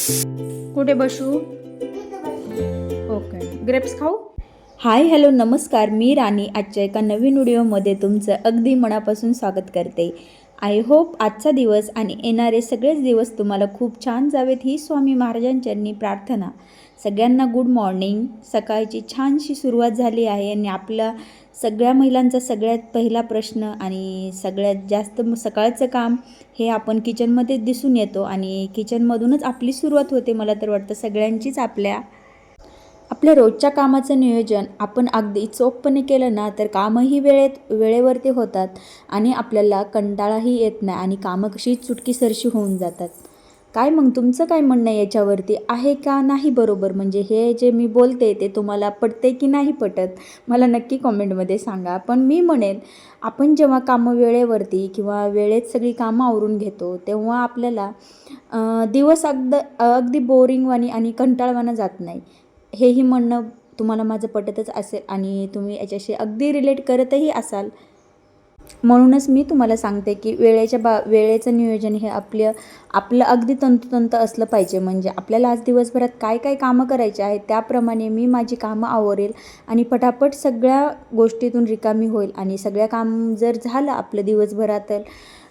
कुठे बसू? Okay, grapes खाऊ? हाय हॅलो नमस्कार, मी राणी आजच्या एका नवीन व्हिडिओमध्ये तुमचं अगदी मनापासून स्वागत करते. आय होप आजचा दिवस आणि येणारे सगळेच दिवस तुम्हाला खूप छान जावेत ही स्वामी महाराजांच्यांनी प्रार्थना. सगळ्यांना गुड मॉर्निंग. सकाळची छानशी सुरुवात झाली आहे आणि आपला सगळ्या महिलांचा सगळ्यात पहिला प्रश्न आणि सगळ्यात जास्त सकाळचं काम हे आपण किचनमध्ये दिसून येतो आणि किचनमधूनच आपली सुरुवात होते. मला तर वाटतं सगळ्यांचीच आपल्या रोजच्या कामाचं नियोजन आपण अगदी चोखपणे केलं ना तर कामही वेळेवरती होतात आणि आपल्याला कंटाळाही येत नाही आणि कामं कशी चुटकीसरशी होऊन जातात. काय मग तुमचं काय म्हणणं याच्यावरती आहे का नाही? बरोबर, म्हणजे हे जे मी बोलते ते तुम्हाला पटते की नाही पटत मला नक्की कॉमेंटमध्ये सांगा. पण मी म्हणेन आपण जेव्हा कामं वेळेवरती किंवा वेळेत सगळी कामं आवरून घेतो तेव्हा आपल्याला दिवस अगदी बोरिंगवाणी आणि कंटाळवाणं जात नाही. हेही म्हणणं तुम्हाला माझं पटतच असेल आणि तुम्ही याच्याशी अगदी रिलेट करतही असाल. म्हणूनच मी तुम्हाला सांगते की वेळेचं नियोजन हे आपलं अगदी तंतोतंत असलं पाहिजे. म्हणजे आपल्याला आज दिवसभरात काय काय कामं करायची आहेत त्याप्रमाणे मी माझी कामं आवरेल आणि पटापट सगळ्या गोष्टीतून रिकामी होईल. आणि सगळ्या काम जर झालं आपलं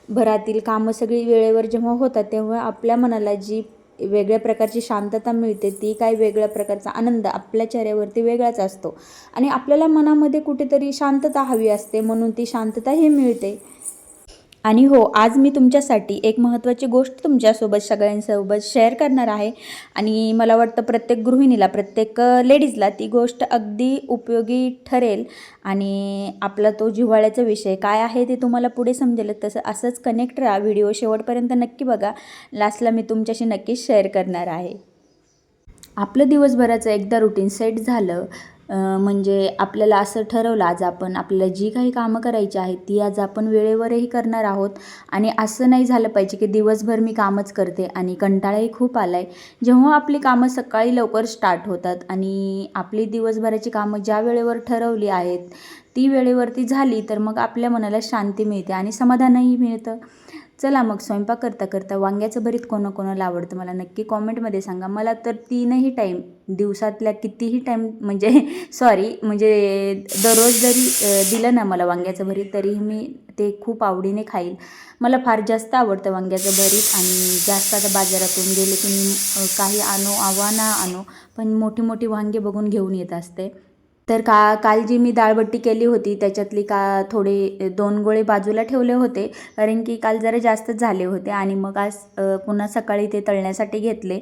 भरातील कामं सगळी वेळेवर जेव्हा होतात तेव्हा आपल्या मनाला जी वेगळ्या प्रकारची शांतता मिळते, ती काय वेगळ्या प्रकारचा आनंद आपल्या चेहऱ्यावरती वेगळाच असतो आणि आपल्याला मनामध्ये कुठेतरी शांतता हवी असते, म्हणून ती शांतताही मिळते. आणि हो, आज मी तुमच्यासाठी एक महत्त्वाची गोष्ट तुमच्यासोबत सगळ्यांसोबत शेअर करणार आहे आणि मला वाटतं प्रत्येक गृहिणीला, प्रत्येक लेडीजला ती गोष्ट अगदी उपयोगी ठरेल. आणि आपला तो जिव्हाळ्याचा विषय काय आहे ते तुम्हाला पुढे समजेल. असंच कनेक्ट राहा, व्हिडिओ शेवटपर्यंत नक्की बघा. लास्टला मी तुमच्याशी नक्कीच शेअर करणार आहे. आपलं दिवसभराचं एकदा रुटीन सेट झालं म्हणजे आपल्याला असं ठरवलं आज आपण आपल्याला जी काही कामं करायची आहेत ती आज आपण वेळेवरही करणार आहोत. आणि असं नाही झालं पाहिजे की दिवसभर मी कामच करते आणि कंटाळाही खूप आला आहे. जेव्हा आपली कामं सकाळी लवकर स्टार्ट होतात आणि आपली दिवसभराची कामं ज्या वेळेवर ठरवली आहेत ती वेळेवरती झाली तर मग आपल्या मनाला शांती मिळते आणि समाधानही मिळतं. चला मग स्वयंपाक करता करता वांग्याचं भरीत कोणाकोणाला आवडतं मला नक्की कॉमेंटमध्ये सांगा. मला तर 3ही टाईम, दिवसातल्या कितीही टाईम म्हणजे दररोज जरी दिलं ना मला वांग्याचं भरीत तरीही मी ते खूप आवडीने खाईल. मला फार जास्त आवडतं वांग्याचं भरीत. आणि जास्त आता बाजारातून गेले की मी काही आणू पण मोठी मोठी वांगे बघून घेऊन येत असते. तर काल जी मी डाळबट्टी केली होती त्याच्यातली थोडे 2 गोळे बाजूला ठेवले होते, कारण की काल जरा जास्तच झाले होते. आणि मग आज पुन्हा सकाळी ते तळण्यासाठी घेतले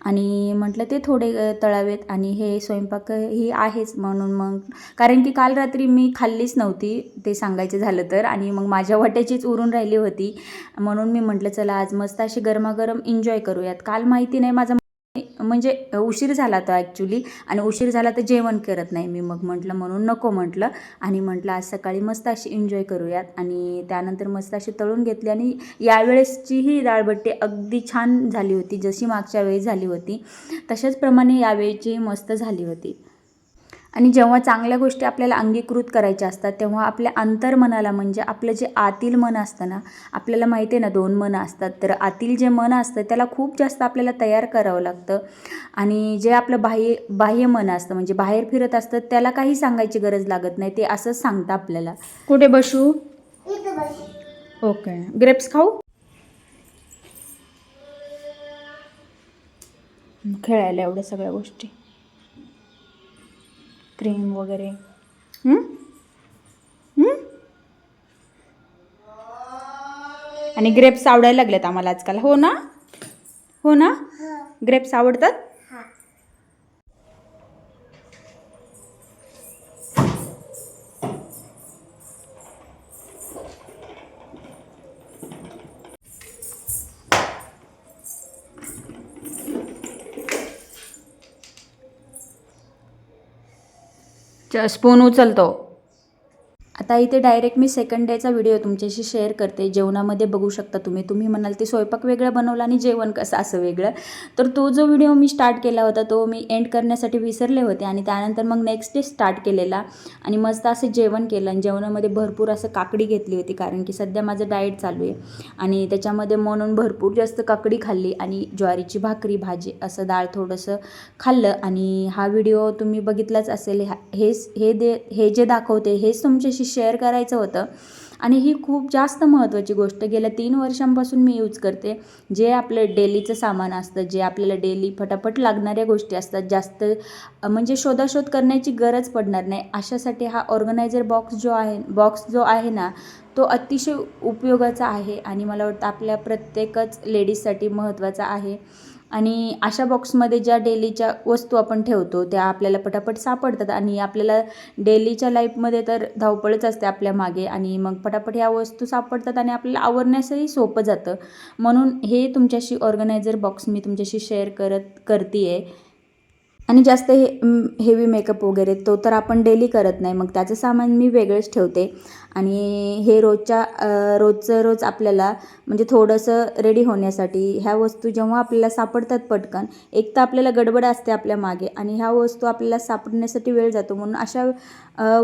आणि म्हटलं ते थोडे तळावेत आणि हे स्वयंपाक ही आहेच म्हणून मग, कारण की काल रात्री मी खाल्लीच नव्हती ते सांगायचं झालं तर, आणि मग माझ्या वाट्याचीच उरून राहिली होती. म्हणून मी म्हटलं चला आज मस्त अशी गरमागरम एन्जॉय करूयात. काल माहिती नाही माझा म्हणजे उशीर झाला होता ॲक्च्युली, आणि उशीर झाला तर जेवण करत नाही मी. मग म्हटलं म्हणून नको म्हटलं, आणि म्हटलं आज सकाळी मस्त अशी एन्जॉय करूयात. आणि त्यानंतर मस्त अशी तळून घेतली आणि यावेळेसची ही डाळबट्टी अगदी छान झाली होती. जशी मागच्या वेळी झाली होती तशाच प्रमाणे यावेळीची मस्त झाली होती. आणि जेव्हा चांगल्या गोष्टी आपल्याला अंगीकृत करायच्या असतात तेव्हा आपल्या अंतर्मनाला, म्हणजे आपलं जे आतील मन असतं ना, आपल्याला माहिती आहे ना 2 मनं असतात, तर आतील जे मन असतं त्याला खूप जास्त आपल्याला तयार करावं लागतं. आणि जे आपलं बाह्य मन असतं म्हणजे बाहेर फिरत असतं त्याला काही सांगायची गरज लागत नाही, ते असंच सांगतं आपल्याला. कुठे बसू? ओके, ग्रेप्स खाऊ? खेळायला एवढ्या सगळ्या गोष्टी, क्रीम वगैरे. आणि ग्रेप्स आवडायला लागलेत आम्हाला आजकाल, हो ना? हो ना? ग्रेप्स आवडतात. स्पून उचलतो. आता इथे डायरेक्ट मी सेकंड डेचा व्हिडिओ तुमच्याशी शेअर करते. जेवणामध्ये बघू शकता तुम्ही म्हणाल ते स्वयंपाक वेगळं बनवला आणि जेवण कसं असं वेगळं. तर तो जो व्हिडिओ मी स्टार्ट केला होता तो मी एंड करण्यासाठी विसरले होते आणि त्यानंतर मग नेक्स्ट डे स्टार्ट केलेला आणि मस्त असं जेवण केलं. आणि जेवणामध्ये भरपूर असं काकडी घेतली होती कारण की सध्या माझं डाएट चालू आहे आणि त्याच्यामध्ये म्हणून भरपूर जास्त काकडी खाल्ली आणि ज्वारीची भाकरी भाजी असं डाळ थोडंसं खाल्लं. आणि हा व्हिडिओ तुम्ही बघितलाच असेल. हे जे दाखवते हेच तुमच्याशी शेअर करायचं होतं. आणि ही खूप जास्त महत्त्वाची गोष्ट गेल्या 3 वर्षांपासून मी यूज करते. जे आपलं डेलीचं सामान असतं, जे आपल्याला डेली फटाफट लागणाऱ्या गोष्टी असतात, जास्त म्हणजे शोधाशोध करण्याची गरज पडणार नाही अशासाठी हा ऑर्गनायझर बॉक्स जो आहे ना तो अतिशय उपयोगाचा आहे आणि मला वाटतं आपल्या प्रत्येकच लेडीजसाठी महत्त्वाचा आहे. आणि अशा बॉक्समध्ये ज्या डेलीच्या वस्तू आपण ठेवतो त्या आपल्याला पटापट सापडतात आणि आपल्याला डेलीच्या लाईफमध्ये तर धावपळच असते आपल्या मागे आणि मग पटापट ह्या वस्तू सापडतात आणि आपल्याला आवरण्यासही सोपं जातं. म्हणून हे तुमच्याशी ऑर्गनायझर बॉक्स मी तुमच्याशी शेअर करते आहे. आणि जास्त हेवी मेकअप वगैरे तो तर आपण डेली करत नाही, मग त्याचं सामान मी वेगळंच ठेवते. आणि हे रोजचं रोज आपल्याला म्हणजे थोडंसं रेडी होण्यासाठी ह्या वस्तू जेव्हा आपल्याला सापडतात पटकन, एक तर आपल्याला गडबड असते आपल्या मागे आणि ह्या वस्तू आपल्याला सापडण्यासाठी वेळ जातो म्हणून अशा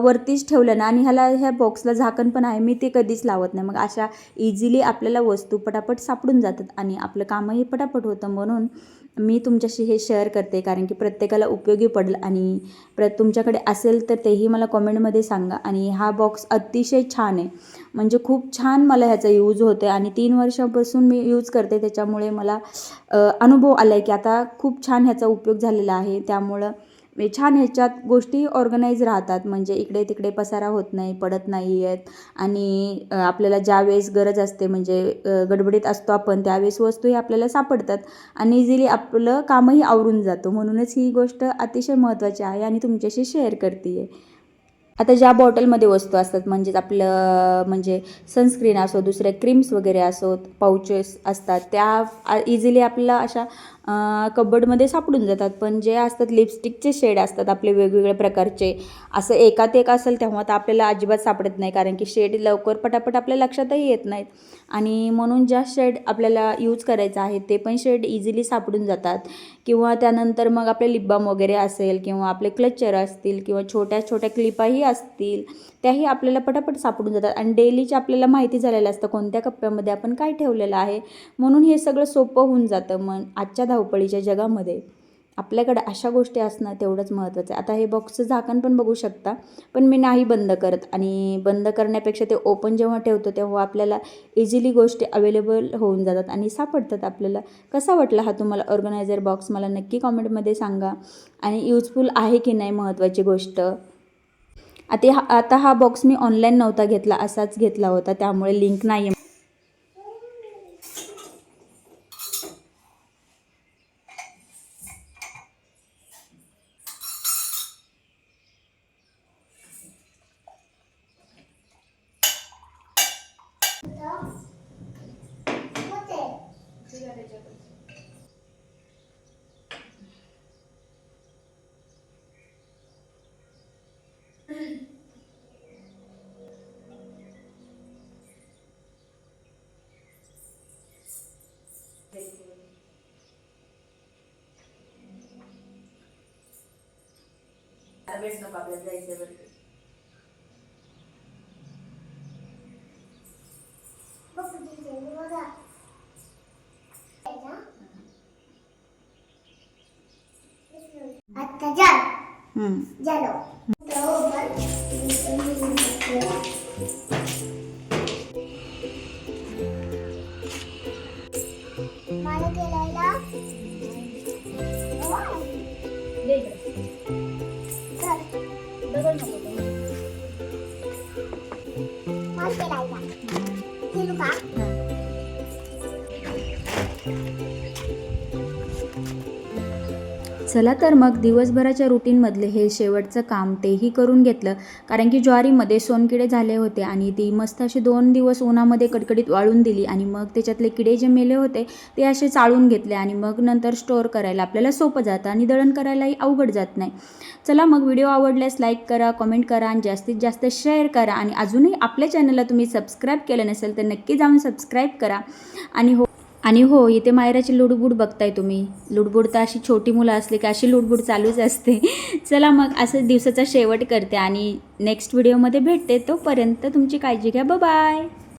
वरतीच ठेवलं ना. आणि ह्या बॉक्सला झाकण पण आहे, मी ते कधीच लावत नाही. मग अशा इझिली आपल्याला वस्तू पटापट सापडून जातात आणि आपलं कामही पटापट होतं. म्हणून मी तुमच्याशी हे शेअर करते कारण की प्रत्येकाला उपयोगी पडेल आणि तुमच्याकडे असेल तर तेही मला कॉमेंटमध्ये सांगा. आणि हा बॉक्स अतिशय छान आहे, म्हणजे खूप छान मला ह्याचा यूज होतो आहे आणि 3 वर्षापासून मी यूज करते. त्याच्यामुळे मला अनुभव आला आहे की आता खूप छान ह्याचा उपयोग झालेला आहे. त्यामुळं छान ह्याच्यात गोष्टी ऑर्गनाईज राहतात, म्हणजे इकडे तिकडे पसारा होत नाही, पडत नाही आहेत. आणि आपल्याला ज्यावेळेस गरज असते म्हणजे गडबडीत असतो आपण त्यावेळेस वस्तूही आपल्याला सापडतात आणि इझिली आपलं कामही आवरून जातो. म्हणूनच ही गोष्ट अतिशय महत्त्वाची आहे आणि तुमच्याशी शेअर करते आहे. आता ज्या बॉटलमध्ये वस्तू असतात म्हणजेच आपलं म्हणजे सनस्क्रीन असो, दुसऱ्या क्रीम्स वगैरे असोत, पाउचेस असतात, त्या इझिली आपल्याला अशा कबर्डमध्ये सापडून जातात. पण जे असतात लिपस्टिकचे शेड असतात आपले वेगवेगळ्या प्रकारचे, असं एकात एक असेल तेव्हा तर आपल्याला अजिबात सापडत नाही कारण की शेड लवकर पटापट आपल्या लक्षातही येत नाहीत. आणि म्हणून ज्या शेड आपल्याला यूज करायचं आहे ते पण शेड इझिली सापडून जातात. किंवा त्यानंतर मग आपले लिप बाम वगैरे असेल किंवा आपले क्लचर असतील किंवा छोट्या छोट्या क्लिपाही असतील त्याही आपल्याला पटापट सापडून जातात. आणि डेलीचे आपल्याला माहिती झालेलं असतं कोणत्या कप्प्यामध्ये आपण काय ठेवलेलं आहे, म्हणून हे सगळं सोपं होऊन जातं. मग आजच्या धावपळीच्या जगामध्ये आपल्याकडे अशा गोष्टी असणं तेवढंच महत्त्वाचं आहे. आता हे बॉक्सचं झाकण पण बघू शकता, पण मी नाही बंद करत. आणि बंद करण्यापेक्षा ते ओपन जेव्हा ठेवतो तेव्हा आपल्याला इझिली गोष्टी अवेलेबल होऊन जातात आणि सापडतात आपल्याला. कसा वाटला हा तुम्हाला ऑर्गनायझर बॉक्स मला नक्की कॉमेंटमध्ये सांगा. आणि यूजफुल आहे की नाही महत्त्वाची गोष्ट. आता हा बॉक्स मी ऑनलाईन नव्हता घेतला, असाच घेतला होता, त्यामुळे लिंक नाही आहे. वेळ नको आपल्याला जायचं बरं. आता झालो मला केलायला दगड नको मला केलायला केलू का चला तर मग दिवसभराच्या रुटीनमधले हे शेवटचं काम तेही करून घेतलं, कारण की ज्वारीमध्ये सोनकिडे झाले होते आणि ती मस्त अशी 2 दिवस उन्हामध्ये कडकडीत वाळून दिली आणि मग त्याच्यातले किडे जे मेले होते ते असे चाळून घेतले आणि मग नंतर स्टोअर करायला आपल्याला सोपं जातं आणि दळण करायलाही अवघड जात नाही. चला मग व्हिडिओ आवडल्यास लाईक करा, कमेंट करा आणि जास्तीत जास्त शेअर करा आणि अजूनही आपल्या चॅनलला तुम्ही सबस्क्राईब केलं नसेल तर नक्की जाऊन सबस्क्राईब करा. आणि हो इथे मायराची लुडबुड बघताय तुम्ही. लुडबुड तर अशी छोटी मुलं असली की अशी लुडबुड चालूच असते. चला मग असं दिवसाचा शेवट करते आणि नेक्स्ट व्हिडिओमध्ये भेटते. तोपर्यंत तुमची काळजी घ्या. बाय.